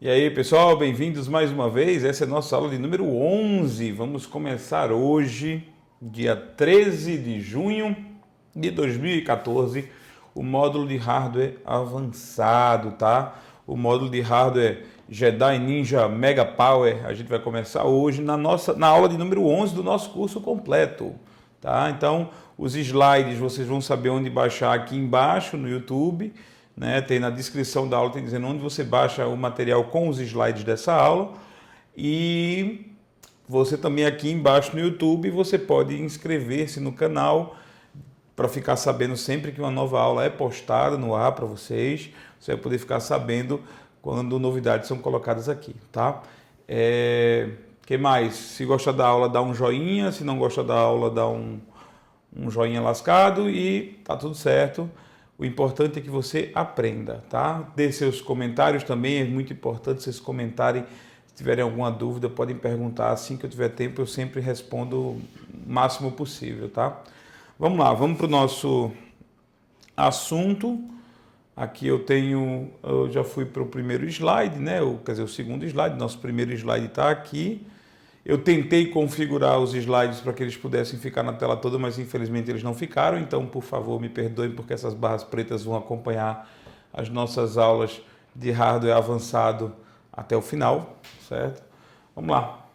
E aí, pessoal, bem-vindos mais uma vez. Essa é a nossa aula de número 11. Vamos começar hoje, dia 13 de junho de 2014, o módulo de hardware avançado, tá? O módulo de hardware Jedi Ninja Mega Power. A gente vai começar hoje na aula de número 11 do nosso curso completo, tá? Então, os slides vocês vão saber onde baixar aqui embaixo no YouTube. Né, tem na descrição da aula, tem dizendo onde você baixa o material com os slides dessa aula. E você também aqui embaixo no YouTube, você pode inscrever-se no canal para ficar sabendo sempre que uma nova aula é postada no ar para vocês. Você vai poder ficar sabendo quando novidades são colocadas aqui, tá? Que mais? Se gostar da aula, dá um joinha. Se não gostar da aula, dá um joinha lascado e tá tudo certo. O importante é que você aprenda, tá? Dê seus comentários também, é muito importante vocês comentarem. Se tiverem alguma dúvida, podem perguntar. Assim que eu tiver tempo, eu sempre respondo o máximo possível, tá? Vamos lá, vamos para o nosso assunto. Aqui eu já fui para o primeiro slide, né? Quer dizer, o segundo slide, nosso primeiro slide está aqui. Eu tentei configurar os slides para que eles pudessem ficar na tela toda, mas infelizmente eles não ficaram. Então, por favor, me perdoem, porque essas barras pretas vão acompanhar as nossas aulas de hardware avançado até o final, certo? Vamos lá.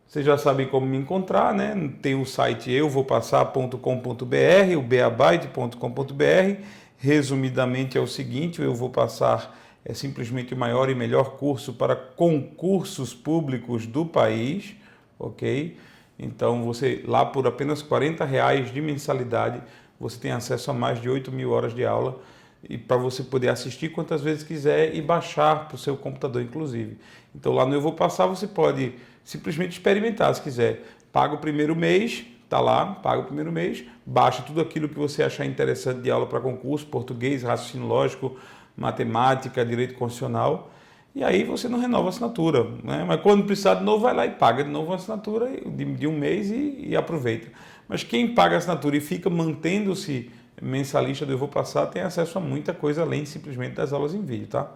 Vocês já sabem como me encontrar, né? Tem o site euvopassar.com.br, o beabyte.com.br. Resumidamente é o seguinte: o Eu Vou Passar é simplesmente o maior e melhor curso para concursos públicos do país, ok? Então, você lá por apenas R$40 de mensalidade, você tem acesso a mais de 8.000 horas de aula e para você poder assistir quantas vezes quiser e baixar para o seu computador, inclusive. Então, lá no Eu Vou Passar, você pode simplesmente experimentar, se quiser. Paga o primeiro mês, tá lá, paga o primeiro mês, baixa tudo aquilo que você achar interessante de aula para concurso, português, raciocínio lógico, matemática, direito constitucional, e aí você não renova a assinatura, né? Mas quando precisar de novo, vai lá e paga de novo a assinatura de um mês e aproveita. Mas quem paga a assinatura e fica mantendo-se mensalista do Eu Vou Passar tem acesso a muita coisa além simplesmente das aulas em vídeo, tá?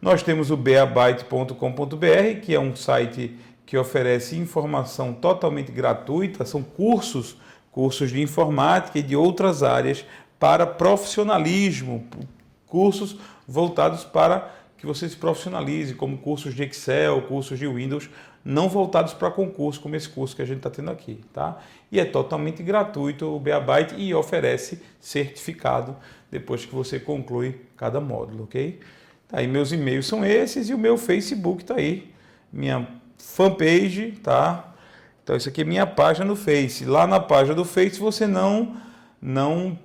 Nós temos o beabyte.com.br, que é um site que oferece informação totalmente gratuita, são cursos de informática e de outras áreas para profissionalismo, cursos voltados para que você se profissionalize, como cursos de Excel, cursos de Windows, não voltados para concurso, como esse curso que a gente está tendo aqui, tá? E é totalmente gratuito o Beabyte e oferece certificado depois que você conclui cada módulo, ok? Tá aí, meus e-mails são esses e o meu Facebook tá aí, minha fanpage, tá? Então isso aqui é minha página no Face. Lá na página do Face você não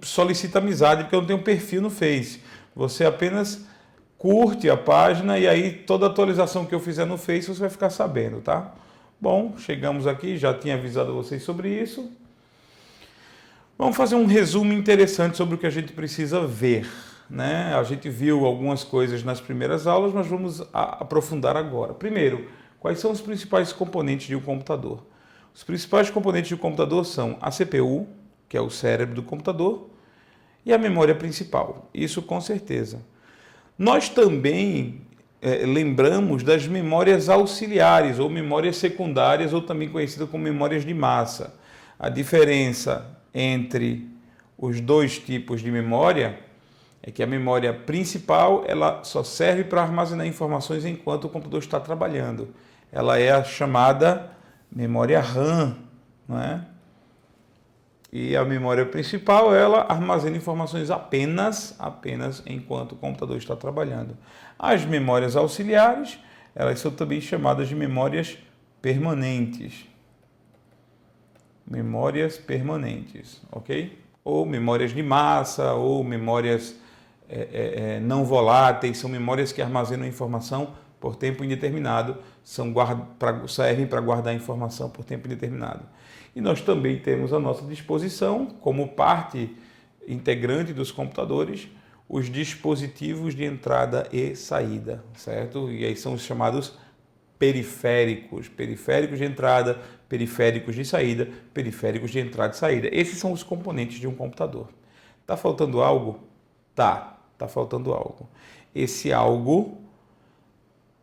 solicita amizade, porque eu não tenho perfil no Face. Você apenas curte a página e aí toda atualização que eu fizer no Face você vai ficar sabendo, tá? Bom, chegamos aqui, já tinha avisado vocês sobre isso. Vamos fazer um resumo interessante sobre o que a gente precisa ver, né? A gente viu algumas coisas nas primeiras aulas, mas vamos aprofundar agora. Primeiro, quais são os principais componentes de um computador? Os principais componentes de um computador são a CPU, que é o cérebro do computador, e a memória principal, isso com certeza. Nós também lembramos das memórias auxiliares, ou memórias secundárias, ou também conhecidas como memórias de massa. A diferença entre os dois tipos de memória é que a memória principal ela só serve para armazenar informações enquanto o computador está trabalhando. Ela é a chamada memória RAM, não é? E a memória principal, ela armazena informações apenas enquanto o computador está trabalhando. As memórias auxiliares, elas são também chamadas de memórias permanentes. Memórias permanentes, ok? Ou memórias de massa, ou memórias não voláteis, são memórias que armazenam informação por tempo indeterminado, servem para guardar informação por tempo indeterminado. E nós também temos à nossa disposição, como parte integrante dos computadores, os dispositivos de entrada e saída, certo? E aí são os chamados periféricos, periféricos de entrada, periféricos de saída, periféricos de entrada e saída. Esses são os componentes de um computador. Tá faltando algo? Tá faltando algo. Esse algo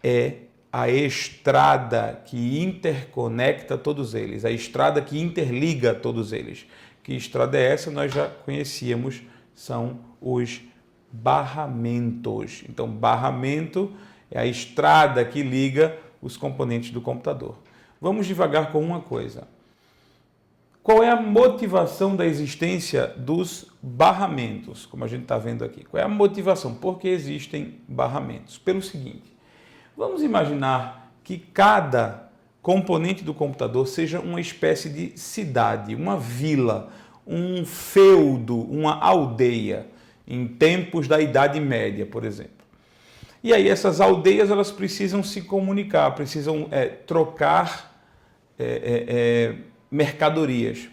é a estrada que interconecta todos eles, a estrada que interliga todos eles. Que estrada é essa? Nós já conhecíamos, são os barramentos. Então, barramento é a estrada que liga os componentes do computador. Vamos devagar com uma coisa. Qual é a motivação da existência dos barramentos? Como a gente está vendo aqui. Qual é a motivação? Por que existem barramentos? Pelo seguinte. Vamos imaginar que cada componente do computador seja uma espécie de cidade, uma vila, um feudo, uma aldeia, em tempos da Idade Média, por exemplo. E aí essas aldeias elas precisam se comunicar, precisam trocar mercadorias.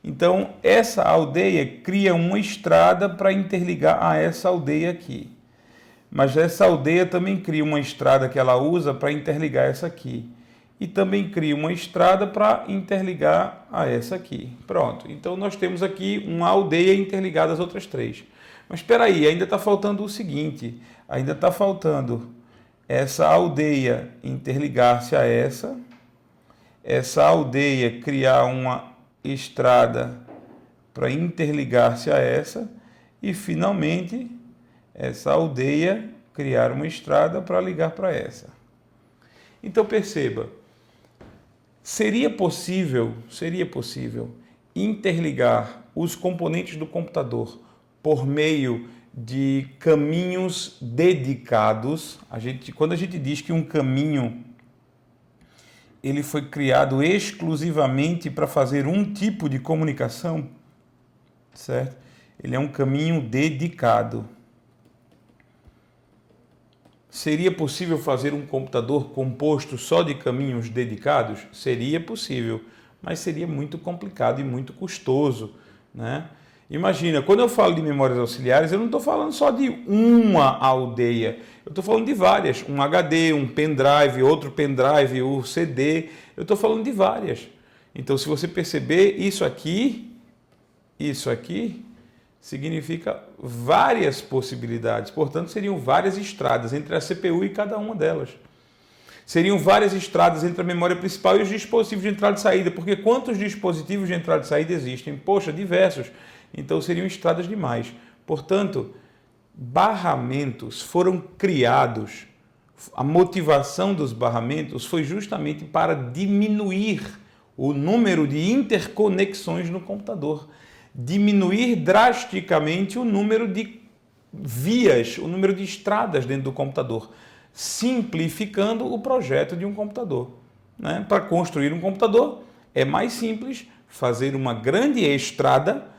Então essa aldeia cria uma estrada para interligar a essa aldeia aqui. Mas essa aldeia também cria uma estrada que ela usa para interligar essa aqui. E também cria uma estrada para interligar a essa aqui. Pronto. Então nós temos aqui uma aldeia interligada às outras três. Mas espera aí, ainda está faltando o seguinte. Ainda está faltando essa aldeia interligar-se a essa aldeia criar uma estrada para interligar-se a essa e finalmente essa aldeia criar uma estrada para ligar para essa. Então perceba, seria possível interligar os componentes do computador por meio de caminhos dedicados. Quando a gente diz que um caminho ele foi criado exclusivamente para fazer um tipo de comunicação, certo? Ele é um caminho dedicado. Seria possível fazer um computador composto só de caminhos dedicados? Seria possível, mas seria muito complicado e muito custoso, né? Imagina, quando eu falo de memórias auxiliares, eu não estou falando só de uma aldeia, eu estou falando de várias, um HD, um pendrive, outro pendrive, o CD, eu estou falando de várias. Então, se você perceber, isso aqui significa várias possibilidades, portanto, seriam várias estradas entre a CPU e cada uma delas. Seriam várias estradas entre a memória principal e os dispositivos de entrada e saída, porque quantos dispositivos de entrada e saída existem? Poxa, diversos. Então, seriam estradas demais. Portanto, barramentos foram criados, a motivação dos barramentos foi justamente para diminuir o número de interconexões no computador, diminuir drasticamente o número de vias, o número de estradas dentro do computador, simplificando o projeto de um computador, né? Para construir um computador é mais simples fazer uma grande estrada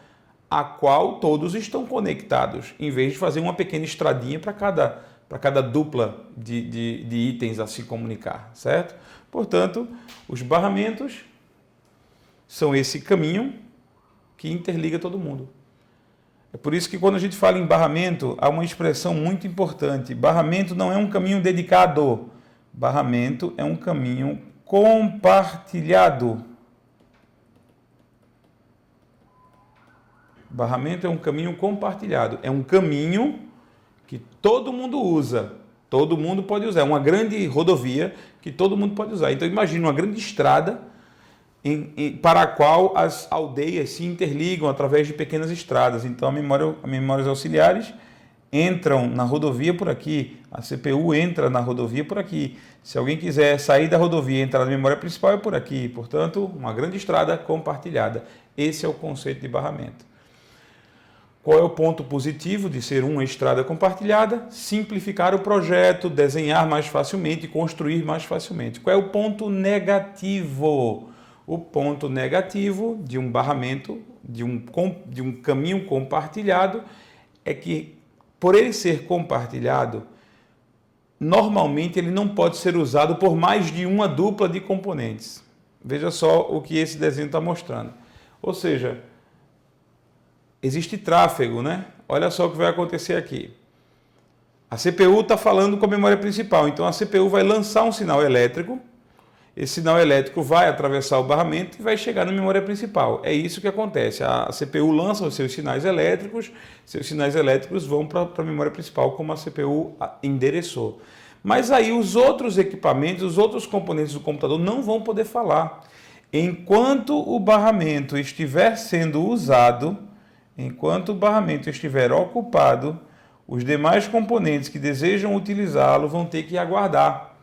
a qual todos estão conectados, em vez de fazer uma pequena estradinha para cada dupla de itens a se comunicar, certo? Portanto, os barramentos são esse caminho que interliga todo mundo. É por isso que quando a gente fala em barramento, há uma expressão muito importante. Barramento não é um caminho dedicado. Barramento é um caminho compartilhado. Barramento é um caminho compartilhado. É um caminho que todo mundo usa. Todo mundo pode usar. É uma grande rodovia que todo mundo pode usar. Então, imagine uma grande estrada para a qual as aldeias se interligam através de pequenas estradas. Então, as memórias auxiliares entram na rodovia por aqui, a CPU entra na rodovia por aqui. Se alguém quiser sair da rodovia e entrar na memória principal, é por aqui. Portanto, uma grande estrada compartilhada. Esse é o conceito de barramento. Qual é o ponto positivo de ser uma estrada compartilhada? Simplificar o projeto, desenhar mais facilmente, construir mais facilmente. Qual é o ponto negativo? O ponto negativo de um barramento, de um caminho compartilhado, é que, por ele ser compartilhado, normalmente ele não pode ser usado por mais de uma dupla de componentes. Veja só o que esse desenho está mostrando. Ou seja, existe tráfego, né? Olha só o que vai acontecer aqui. A CPU está falando com a memória principal, então a CPU vai lançar um sinal elétrico. Esse sinal elétrico vai atravessar o barramento e vai chegar na memória principal. É isso que acontece. A CPU lança os seus sinais elétricos vão para a memória principal como a CPU endereçou. Mas aí os outros equipamentos, os outros componentes do computador não vão poder falar. Enquanto o barramento estiver sendo usado, enquanto o barramento estiver ocupado, os demais componentes que desejam utilizá-lo vão ter que aguardar.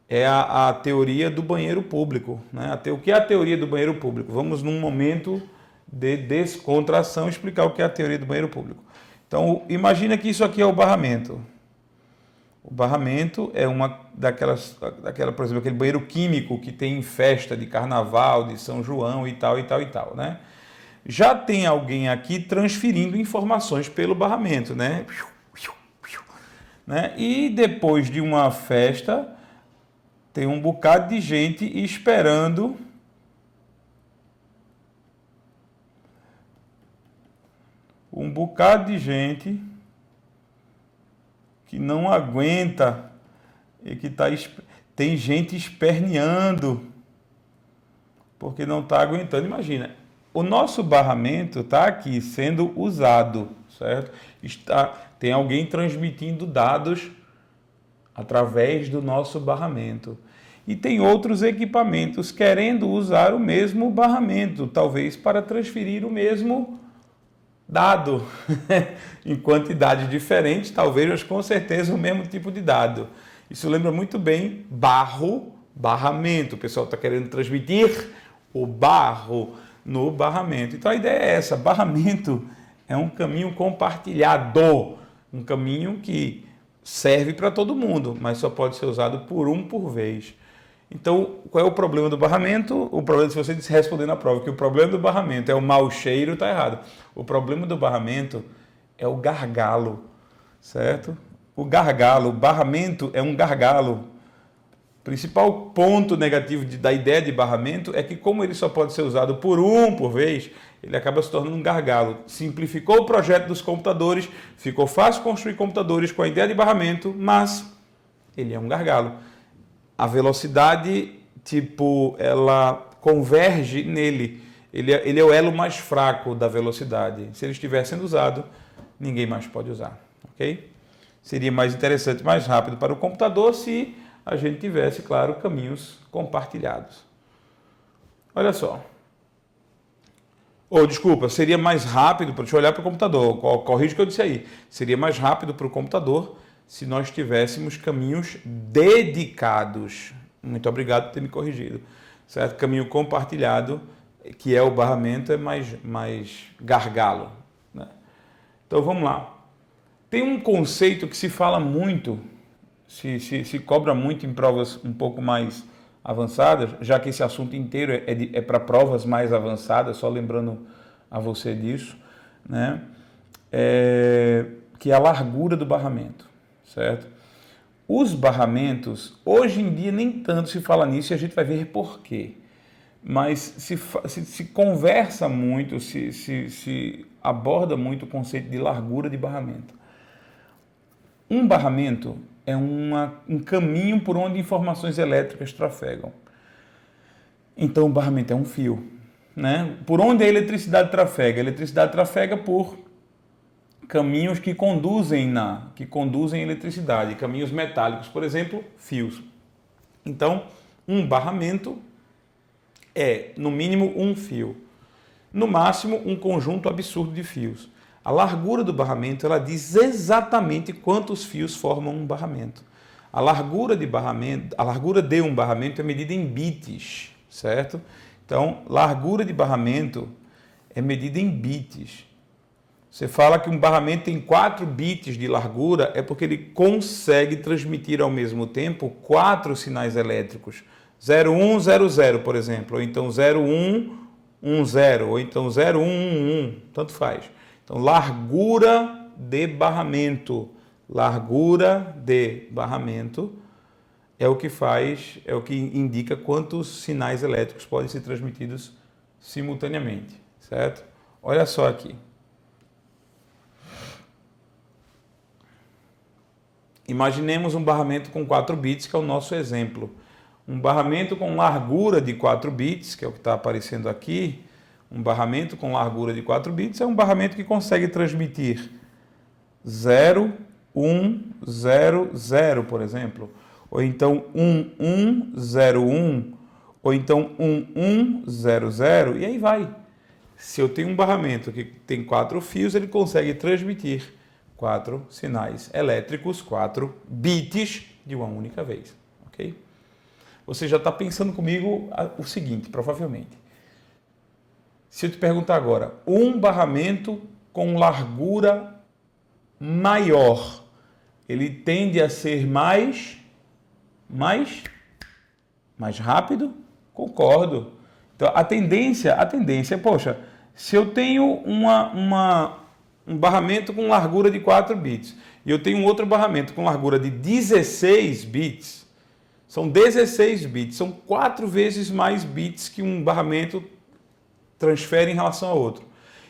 É a teoria do banheiro público, né? O que é a teoria do banheiro público? Vamos, num momento de descontração, explicar o que é a teoria do banheiro público. Então, imagina que isso aqui é o barramento. O barramento é por exemplo, aquele banheiro químico que tem em festa de carnaval, de São João e tal, né? Já tem alguém aqui transferindo informações pelo barramento, né? E depois de uma festa, tem um bocado de gente esperando que não aguenta e que tem gente esperneando porque não está aguentando. Imagina, o nosso barramento está aqui sendo usado, certo? Tem alguém transmitindo dados através do nosso barramento. E tem outros equipamentos querendo usar o mesmo barramento, talvez para transferir o mesmo dado em quantidades diferentes, talvez, mas com certeza o mesmo tipo de dado. Isso lembra muito bem barramento. O pessoal está querendo transmitir o barro no barramento. Então a ideia é essa: barramento é um caminho compartilhado, um caminho que serve para todo mundo, mas só pode ser usado por vez. Então, qual é o problema do barramento? O problema, se você responder na prova que o problema do barramento é o mau cheiro, está errado. O problema do barramento é o gargalo, certo? O barramento é um gargalo. O principal ponto negativo da ideia de barramento é que, como ele só pode ser usado por vez, ele acaba se tornando um gargalo. Simplificou o projeto dos computadores, ficou fácil construir computadores com a ideia de barramento, mas ele é um gargalo. A velocidade, ela converge nele. Ele é o elo mais fraco da velocidade. Se ele estiver sendo usado, ninguém mais pode usar, ok? Seria mais interessante, mais rápido para o computador se a gente tivesse, claro, caminhos compartilhados. Olha só. Desculpa, seria mais rápido, deixa eu olhar para o computador, corrige o que eu disse aí. Seria mais rápido para o computador se nós tivéssemos caminhos dedicados. Muito obrigado por ter me corrigido. Certo? Caminho compartilhado, que é o barramento, é mais gargalo, né? Então vamos lá. Tem um conceito que se fala muito, se cobra muito em provas um pouco mais avançadas, já que esse assunto inteiro é para provas mais avançadas, só lembrando a você disso, né? Que é a largura do barramento. Certo? Os barramentos, hoje em dia nem tanto se fala nisso e a gente vai ver por quê. Mas se conversa muito, se aborda muito o conceito de largura de barramento. Um barramento é um caminho por onde informações elétricas trafegam. Então o barramento é um fio, né? Por onde a eletricidade trafega? A eletricidade trafega por caminhos que conduzem eletricidade, caminhos metálicos, por exemplo, fios. Então, um barramento é, no mínimo, um fio. No máximo, um conjunto absurdo de fios. A largura do barramento, ela diz exatamente quantos fios formam um barramento. A largura de um barramento é medida em bits, certo? Então, largura de barramento é medida em bits. Você fala que um barramento tem 4 bits de largura, é porque ele consegue transmitir ao mesmo tempo 4 sinais elétricos. 0100, por exemplo, ou então 0110, ou então 0111, tanto faz. Então, largura de barramento. Largura de barramento é o que indica quantos sinais elétricos podem ser transmitidos simultaneamente, certo? Olha só aqui. Imaginemos um barramento com 4 bits, que é o nosso exemplo. Um barramento com largura de 4 bits, que é o que está aparecendo aqui. Um barramento com largura de 4 bits é um barramento que consegue transmitir 0, 1100, por exemplo, ou então 1101, ou então 1100, e aí vai. Se eu tenho um barramento que tem 4 fios, ele consegue transmitir 4 sinais elétricos, 4 bits de uma única vez, ok? Você já está pensando comigo o seguinte, provavelmente. Se eu te perguntar agora, um barramento com largura maior, ele tende a ser mais rápido? Concordo. Então, a tendência, poxa, se eu tenho um barramento com largura de 4 bits e eu tenho um outro barramento com largura de 16 bits, são 16 bits, são 4 vezes mais bits que um barramento transfere em relação ao outro.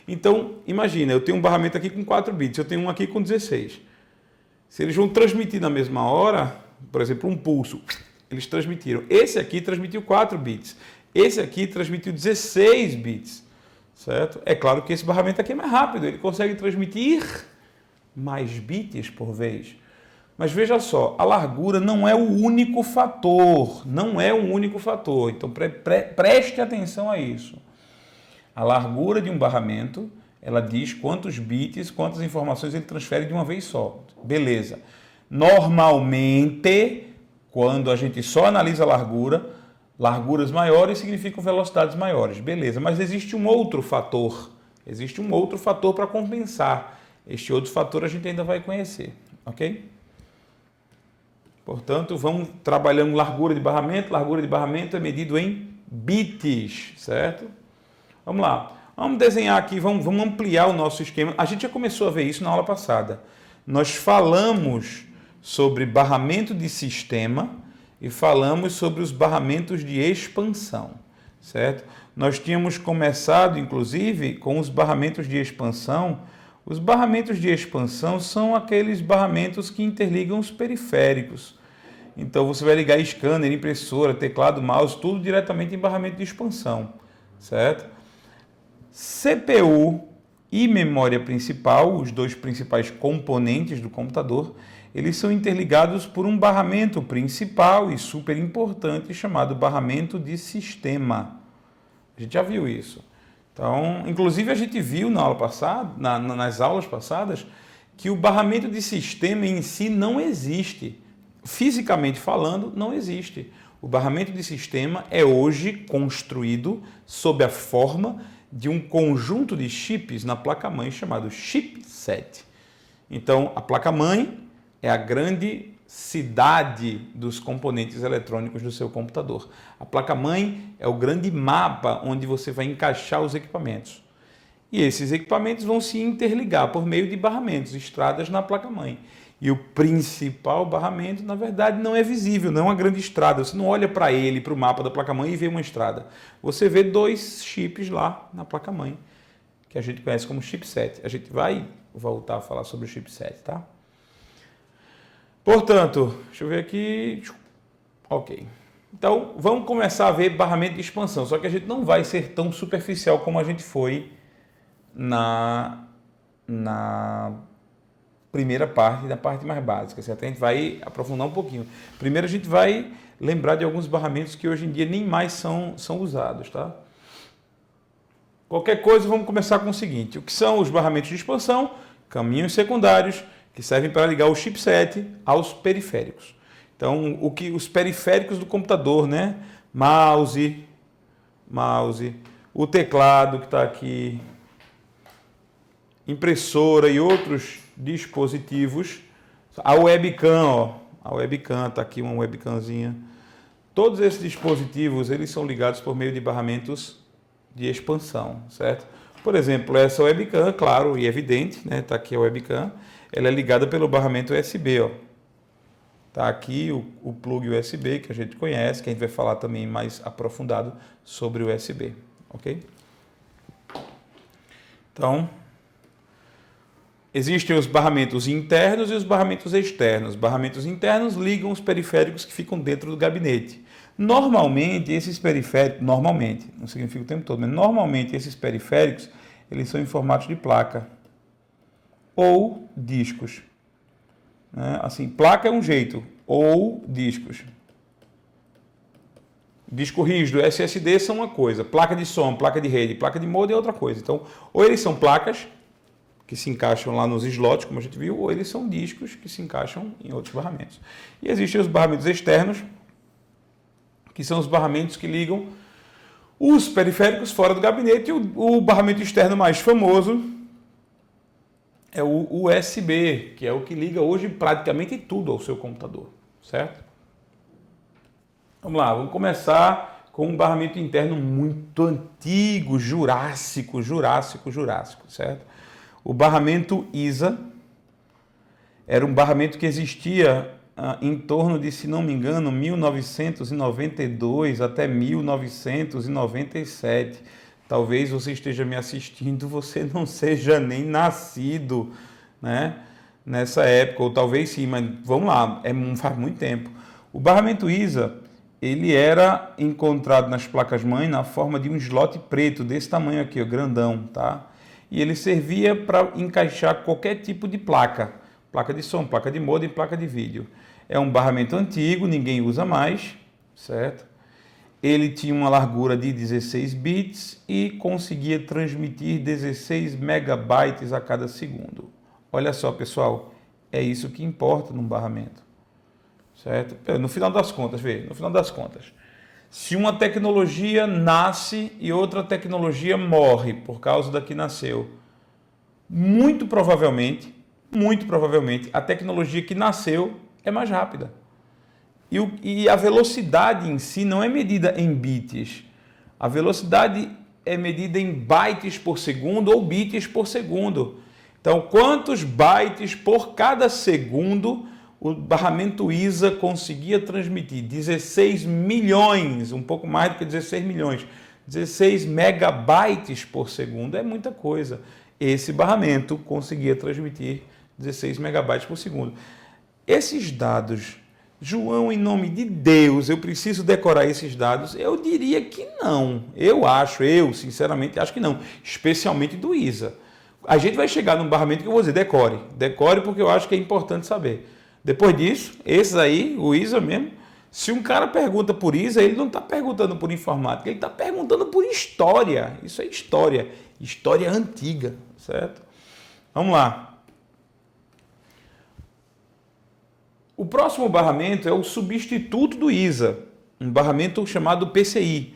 Então, imagina, eu tenho um barramento aqui com 4 bits, eu tenho um aqui com 16. Se eles vão transmitir na mesma hora, por exemplo, um pulso, eles transmitiram. Esse aqui transmitiu 4 bits. Esse aqui transmitiu 16 bits, certo? É claro que esse barramento aqui é mais rápido, ele consegue transmitir mais bits por vez. Mas veja só, a largura não é o único fator, não é o único fator. Então preste atenção a isso. A largura de um barramento, ela diz quantos bits, quantas informações ele transfere de uma vez só. Beleza. Normalmente, quando a gente só analisa a largura, larguras maiores significam velocidades maiores. Beleza, mas existe um outro fator. Existe um outro fator para compensar. Este outro fator a gente ainda vai conhecer, ok? Portanto, vamos trabalhando largura de barramento. Largura de barramento é medido em bits, certo? Vamos lá. Vamos desenhar aqui, vamos ampliar o nosso esquema. A gente já começou a ver isso na aula passada. Nós falamos sobre barramento de sistema e falamos sobre os barramentos de expansão, certo? Nós tínhamos começado, inclusive, com os barramentos de expansão. Os barramentos de expansão são aqueles barramentos que interligam os periféricos. Então, você vai ligar scanner, impressora, teclado, mouse, tudo diretamente em barramento de expansão, certo? CPU e memória principal, os dois principais componentes do computador, eles são interligados por um barramento principal e super importante chamado barramento de sistema. A gente já viu isso. Então, inclusive a gente viu na aula passada, nas aulas passadas, que o barramento de sistema em si não existe. Fisicamente falando, não existe. O barramento de sistema é hoje construído sob a forma de um conjunto de chips na placa-mãe chamado chipset. Então, a placa-mãe é a grande cidade dos componentes eletrônicos do seu computador. A placa-mãe é o grande mapa onde você vai encaixar os equipamentos. E esses equipamentos vão se interligar por meio de barramentos, estradas na placa-mãe. E o principal barramento, na verdade, não é visível, não é uma grande estrada. Você não olha para ele, para o mapa da placa-mãe e vê uma estrada. Você vê 2 chips lá na placa-mãe, que a gente conhece como chipset. A gente vai voltar a falar sobre o chipset, tá? Portanto, deixa eu ver aqui. Ok. Então, vamos começar a ver barramento de expansão. Só que a gente não vai ser tão superficial como a gente foi na primeira parte, da parte mais básica, certo? A gente vai aprofundar um pouquinho. Primeiro a gente vai lembrar de alguns barramentos que hoje em dia nem mais são usados, tá? Qualquer coisa, vamos começar com o seguinte. O que são os barramentos de expansão? Caminhos secundários que servem para ligar o chipset aos periféricos. Então, os periféricos do computador, né? Mouse, o teclado que está aqui, impressora e outros dispositivos, a webcam, a webcam, está aqui uma webcamzinha. Todos esses dispositivos, eles são ligados por meio de barramentos de expansão, certo? Por exemplo, essa webcam, claro e evidente, né? Está aqui a webcam, ela é ligada pelo barramento USB, ó. Tá aqui o plug USB que a gente conhece, que a gente vai falar também mais aprofundado sobre o USB, ok? Então, existem os barramentos internos e os barramentos externos. Os barramentos internos ligam os periféricos que ficam dentro do gabinete. Normalmente, esses periféricos, normalmente, não significa o tempo todo, mas normalmente esses periféricos, eles são em formato de placa ou discos. né? Assim, placa é um jeito, ou discos. Disco rígido, SSD são uma coisa, placa de som, placa de rede, placa de modem é outra coisa. Então, ou eles são placas que se encaixam lá nos slots, como a gente viu, ou eles são discos que se encaixam em outros barramentos. E existem os barramentos externos, que são os barramentos que ligam os periféricos fora do gabinete. O barramento externo mais famoso é o USB, que é o que liga hoje praticamente tudo ao seu computador, certo? Vamos lá, vamos começar com um barramento interno muito antigo, jurássico, certo? O barramento ISA era um barramento que existia em torno de, se não me engano, 1992 até 1997. Talvez você esteja me assistindo, você não seja nem nascido, né, nessa época, ou talvez sim, mas vamos lá, faz muito tempo. O barramento ISA, ele era encontrado nas placas-mãe na forma de um slot preto, desse tamanho aqui, ó, grandão, tá? E ele servia para encaixar qualquer tipo de placa, placa de som, placa de modem, placa de vídeo. É um barramento antigo, ninguém usa mais, certo? Ele tinha uma largura de 16 bits e conseguia transmitir 16 megabytes a cada segundo. Olha só, pessoal, é isso que importa num barramento, certo? No final das contas, se uma tecnologia nasce e outra tecnologia morre por causa da que nasceu, muito provavelmente, a tecnologia que nasceu é mais rápida. E a velocidade em si não é medida em bits. A velocidade é medida em bytes por segundo ou bits por segundo. Então, quantos bytes por cada segundo o barramento ISA conseguia transmitir? 16 milhões, um pouco mais do que 16 milhões. 16 megabytes por segundo é muita coisa. Esse barramento conseguia transmitir 16 megabytes por segundo. Esses dados, João, em nome de Deus, eu preciso decorar esses dados? Eu diria que não. Eu sinceramente acho que não. Especialmente do ISA. A gente vai chegar num barramento que eu vou dizer, decore. Decore porque eu acho que é importante saber. Depois disso, esses aí, o ISA mesmo, se um cara pergunta por ISA, ele não está perguntando por informática, ele está perguntando por história. Isso é história. História antiga, certo? Vamos lá. O próximo barramento é o substituto do ISA, um barramento chamado PCI.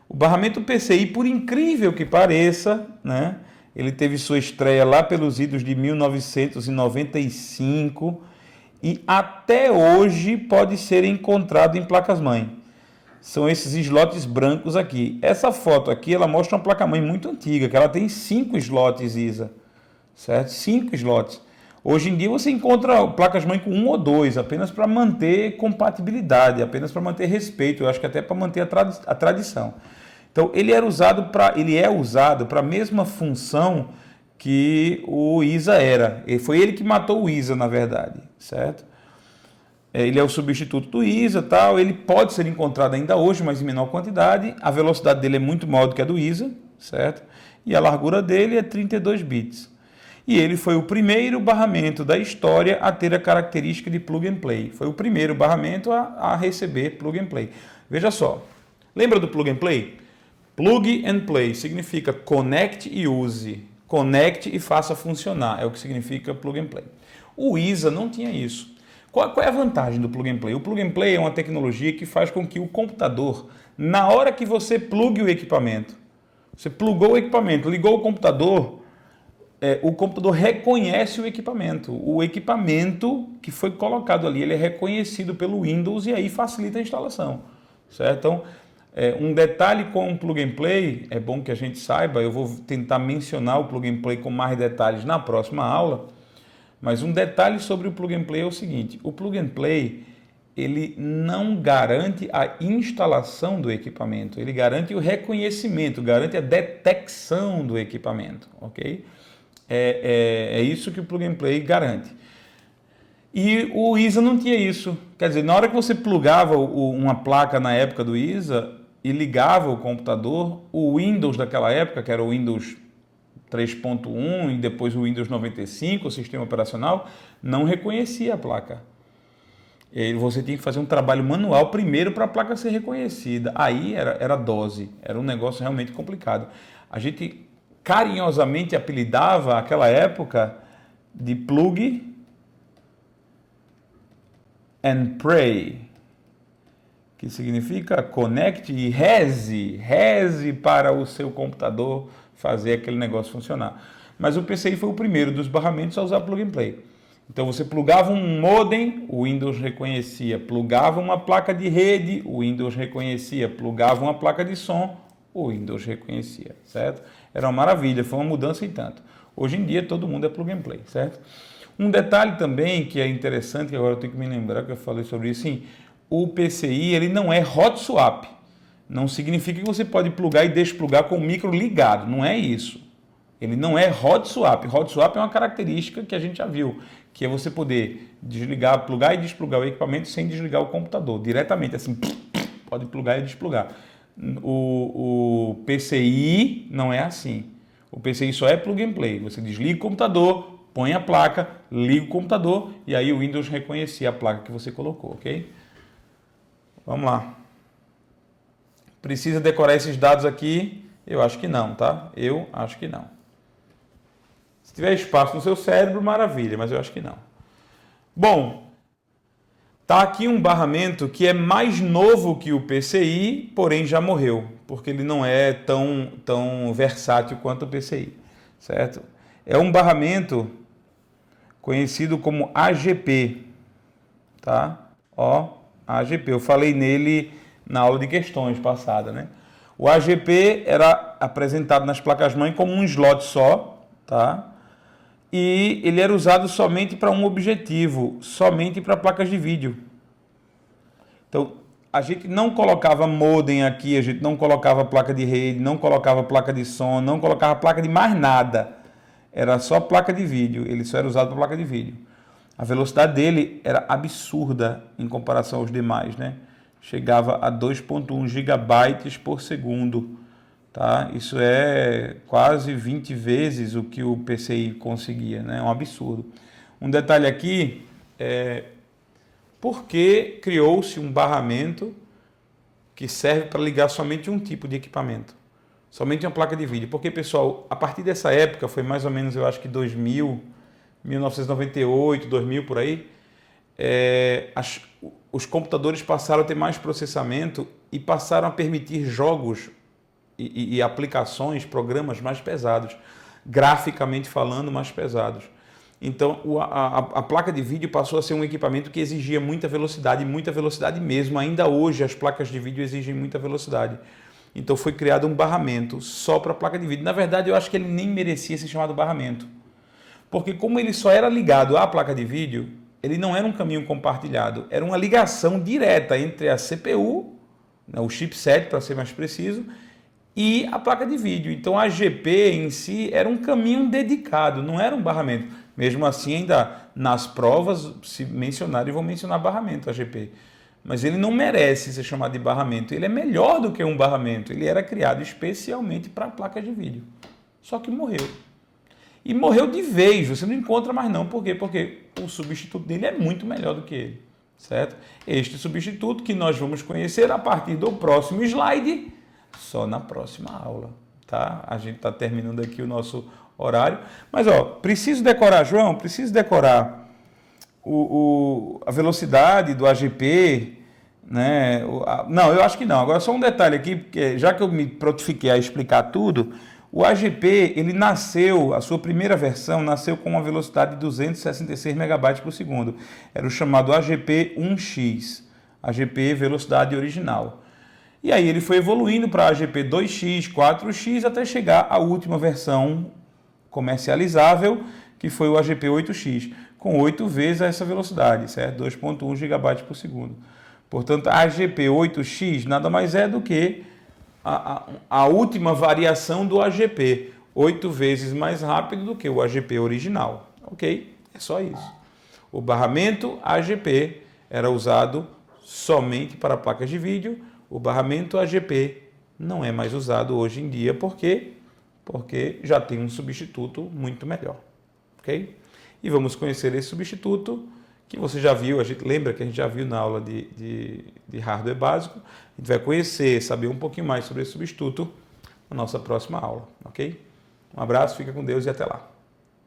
O barramento PCI, por incrível que pareça, né, ele teve sua estreia lá pelos idos de 1995 e até hoje pode ser encontrado em placas-mãe. São esses slots brancos aqui. Essa foto aqui, ela mostra uma placa-mãe muito antiga, que ela tem 5 slots ISA, certo? 5 slots. Hoje em dia você encontra placas-mãe com 1 ou 2, apenas para manter compatibilidade, apenas para manter respeito, eu acho que até para manter a tradição. Então ele é usado para a mesma função que o ISA era. E foi ele que matou o ISA, na verdade, certo? Ele é o substituto do ISA, tal. Ele pode ser encontrado ainda hoje, mas em menor quantidade. A velocidade dele é muito maior do que a do ISA, certo? E a largura dele é 32 bits. E ele foi o primeiro barramento da história a ter a característica de plug and play. Foi o primeiro barramento a receber plug and play. Veja só, lembra do plug and play? Plug and play significa connect e use. Conecte e faça funcionar, é o que significa plug and play. O ISA não tinha isso. Qual é a vantagem do plug and play? O plug and play é uma tecnologia que faz com que o computador, na hora que você plugue o equipamento, você plugou o equipamento, ligou o computador reconhece o equipamento. O equipamento que foi colocado ali, ele é reconhecido pelo Windows e aí facilita a instalação, certo? Então, um detalhe com o plug and play, é bom que a gente saiba, eu vou tentar mencionar o plug and play com mais detalhes na próxima aula, mas um detalhe sobre o plug and play é o seguinte: o plug and play, ele não garante a instalação do equipamento, ele garante o reconhecimento, garante a detecção do equipamento, ok? É isso que o plug and play garante. E o ISA não tinha isso. Quer dizer, na hora que você plugava uma placa na época do ISA e ligava o computador, o Windows daquela época, que era o Windows 3.1 e depois o Windows 95, o sistema operacional, não reconhecia a placa. E você tinha que fazer um trabalho manual primeiro para a placa ser reconhecida. Aí era dose, era um negócio realmente complicado. A gente carinhosamente apelidava aquela época de plug and pray, que significa conecte e reze para o seu computador fazer aquele negócio funcionar. Mas o PCI foi o primeiro dos barramentos a usar plug and play. Então você plugava um modem, o Windows reconhecia, plugava uma placa de rede, o Windows reconhecia, plugava uma placa de som, o Windows reconhecia, certo? Era uma maravilha, foi uma mudança e tanto. Hoje em dia todo mundo é plug and play, certo? Um detalhe também que é interessante, que agora eu tenho que me lembrar que eu falei sobre isso, sim, o PCI ele não é hot swap. Não significa que você pode plugar e desplugar com o micro ligado, não é isso. Ele não é hot swap. Hot swap é uma característica que a gente já viu, que é você poder desligar, plugar e desplugar o equipamento sem desligar o computador, diretamente, assim, pode plugar e desplugar. O PCI não é assim. O PCI só é plug and play. Você desliga o computador, põe a placa, liga o computador e aí o Windows reconhecia a placa que você colocou, ok? Vamos lá. Precisa decorar esses dados aqui? Eu acho que não, tá? Eu acho que não. Se tiver espaço no seu cérebro, maravilha, mas eu acho que não. Bom, tá aqui um barramento que é mais novo que o PCI, porém já morreu, porque ele não é tão versátil quanto o PCI, certo? É um barramento conhecido como AGP, tá? Ó, AGP, eu falei nele na aula de questões passada, né? O AGP era apresentado nas placas-mãe como um slot só, tá? E ele era usado somente para um objetivo, somente para placas de vídeo. Então, a gente não colocava modem aqui, a gente não colocava placa de rede, não colocava placa de som, não colocava placa de mais nada. Era só placa de vídeo, ele só era usado para placa de vídeo. A velocidade dele era absurda em comparação aos demais, né? Chegava a 2.1 gigabytes por segundo, tá? Isso é quase 20 vezes o que o PCI conseguia, né? É um absurdo. Um detalhe aqui é por que criou-se um barramento que serve para ligar somente um tipo de equipamento, somente uma placa de vídeo. Porque, pessoal, a partir dessa época, foi mais ou menos, eu acho que 2000, 1998, 2000 por aí, os computadores passaram a ter mais processamento e passaram a permitir jogos e aplicações, programas mais pesados, graficamente falando, mais pesados. Então, a placa de vídeo passou a ser um equipamento que exigia muita velocidade mesmo. Ainda hoje, as placas de vídeo exigem muita velocidade. Então, foi criado um barramento só para a placa de vídeo. Na verdade, eu acho que ele nem merecia ser chamado barramento. Porque como ele só era ligado à placa de vídeo, ele não era um caminho compartilhado, era uma ligação direta entre a CPU, né, o chipset para ser mais preciso, e a placa de vídeo. Então a GP em si era um caminho dedicado, não era um barramento. Mesmo assim, ainda nas provas, se mencionarem, vão mencionar barramento, a GP. Mas ele não merece ser chamado de barramento, ele é melhor do que um barramento, ele era criado especialmente para placas de vídeo. Só que morreu. E morreu de vez, você não encontra mais não. Por quê? Porque o substituto dele é muito melhor do que ele, certo? Este substituto que nós vamos conhecer a partir do próximo slide, só na próxima aula, tá? A gente está terminando aqui o nosso horário. Mas, ó, preciso decorar, João, preciso decorar a velocidade do AGP, né? Não, eu acho que não. Agora, só um detalhe aqui, porque já que eu me prontifiquei a explicar tudo, o AGP, ele nasceu, a sua primeira versão nasceu com uma velocidade de 266 megabytes por segundo. Era o chamado AGP 1x, AGP velocidade original. E aí ele foi evoluindo para AGP 2x, 4x, até chegar à última versão comercializável, que foi o AGP 8x, com 8 vezes essa velocidade, certo? 2.1 GB por segundo. Portanto, a AGP 8x nada mais é do que a última variação do AGP, 8 vezes mais rápido do que o AGP original, ok? É só isso. O barramento AGP era usado somente para placas de vídeo, o barramento AGP não é mais usado hoje em dia porque porque já tem um substituto muito melhor, ok? E vamos conhecer esse substituto que você já viu, a gente lembra que a gente já viu na aula de hardware básico. A gente vai conhecer, saber um pouquinho mais sobre esse substituto na nossa próxima aula, ok? Um abraço, fica com Deus e até lá.